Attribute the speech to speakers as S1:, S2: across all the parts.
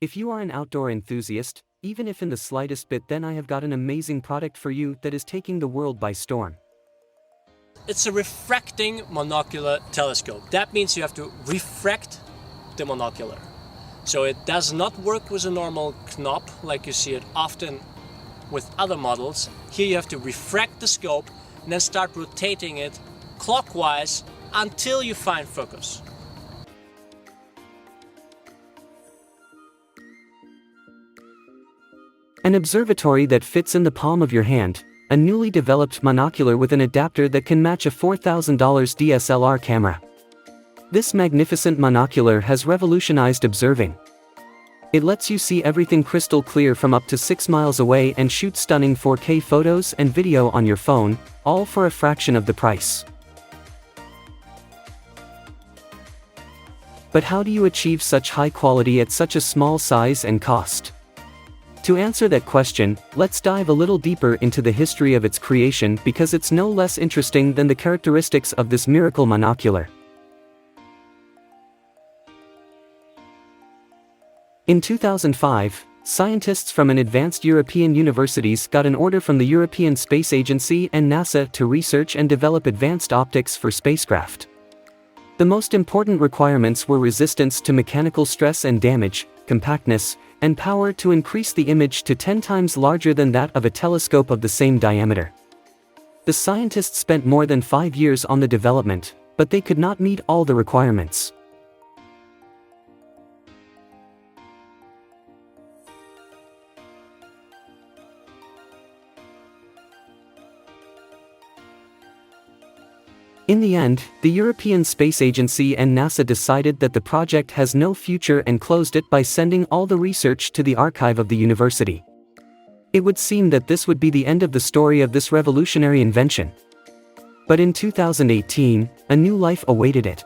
S1: If you are an outdoor enthusiast, even if in the slightest bit, then I have got an amazing product for you that is taking the world by storm.
S2: It's a refracting monocular telescope. That means you have to refract the monocular. So it does not work with a normal knob like you see it often with other models. Here you have to refract the scope and then start rotating it clockwise until you find focus.
S1: An observatory that fits in the palm of your hand, a newly developed monocular with an adapter that can match a $4,000 DSLR camera. This magnificent monocular has revolutionized observing. It lets you see everything crystal clear from up to 6 miles away and shoot stunning 4K photos and video on your phone, all for a fraction of the price. But how do you achieve such high quality at such a small size and cost? To answer that question, let's dive a little deeper into the history of its creation, because it's no less interesting than the characteristics of this miracle monocular. In 2005, scientists from an advanced European universities got an order from the European Space Agency and NASA to research and develop advanced optics for spacecraft. The most important requirements were resistance to mechanical stress and damage, compactness, and power to increase the image to 10 times larger than that of a telescope of the same diameter. The scientists spent more than 5 years on the development, but they could not meet all the requirements. In the end, the European Space Agency and NASA decided that the project has no future and closed it by sending all the research to the archive of the university. It would seem that this would be the end of the story of this revolutionary invention. But in 2018, a new life awaited it.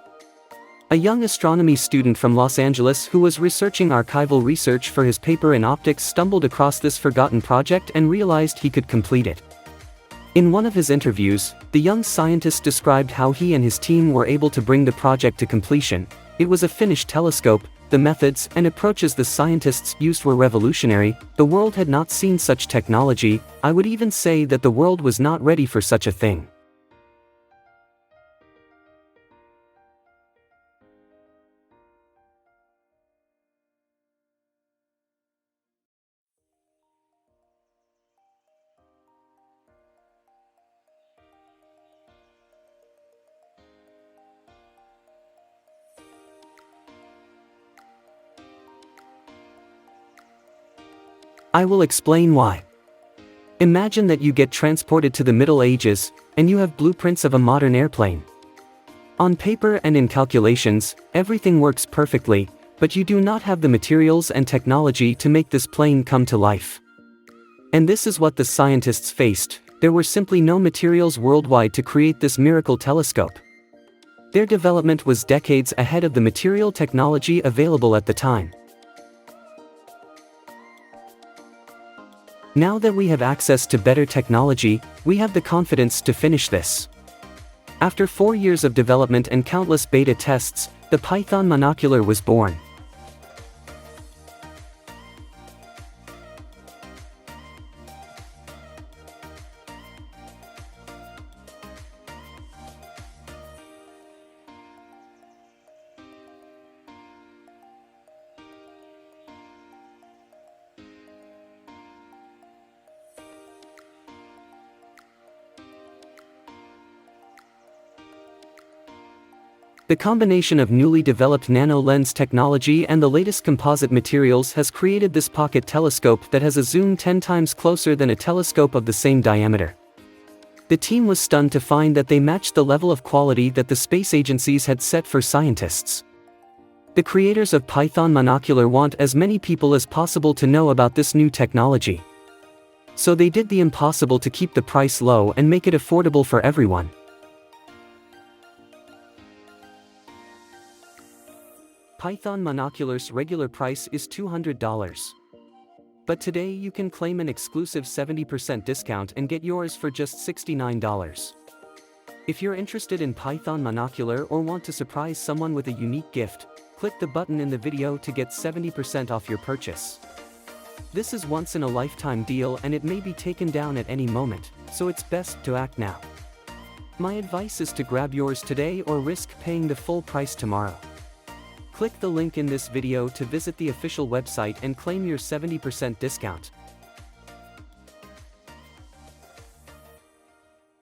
S1: A young astronomy student from Los Angeles who was researching archival research for his paper in optics stumbled across this forgotten project and realized he could complete it. In one of his interviews, the young scientist described how he and his team were able to bring the project to completion. It was a finished telescope, the methods and approaches the scientists used were revolutionary, the world had not seen such technology, I would even say that the world was not ready for such a thing. I will explain why. Imagine that you get transported to the Middle Ages, and you have blueprints of a modern airplane. On paper and in calculations, everything works perfectly, but you do not have the materials and technology to make this plane come to life. And this is what the scientists faced. There were simply no materials worldwide to create this miracle telescope. Their development was decades ahead of the material technology available at the time. Now that we have access to better technology, we have the confidence to finish this. After 4 years of development and countless beta tests, the Python monocular was born. The combination of newly developed nano lens technology and the latest composite materials has created this pocket telescope that has a zoom 10 times closer than a telescope of the same diameter. The team was stunned to find that they matched the level of quality that the space agencies had set for scientists. The creators of Python Monocular want as many people as possible to know about this new technology. So they did the impossible to keep the price low and make it affordable for everyone. Python Monoculars' regular price is $200. But today you can claim an exclusive 70% discount and get yours for just $69. If you're interested in Python Monocular or want to surprise someone with a unique gift, Click the button in the video to get 70% off your purchase. This is once in a lifetime deal and it may be taken down at any moment, so it's best to act now. My advice is to grab yours today or risk paying the full price tomorrow. Click the link in this video to visit the official website and claim your 70% discount.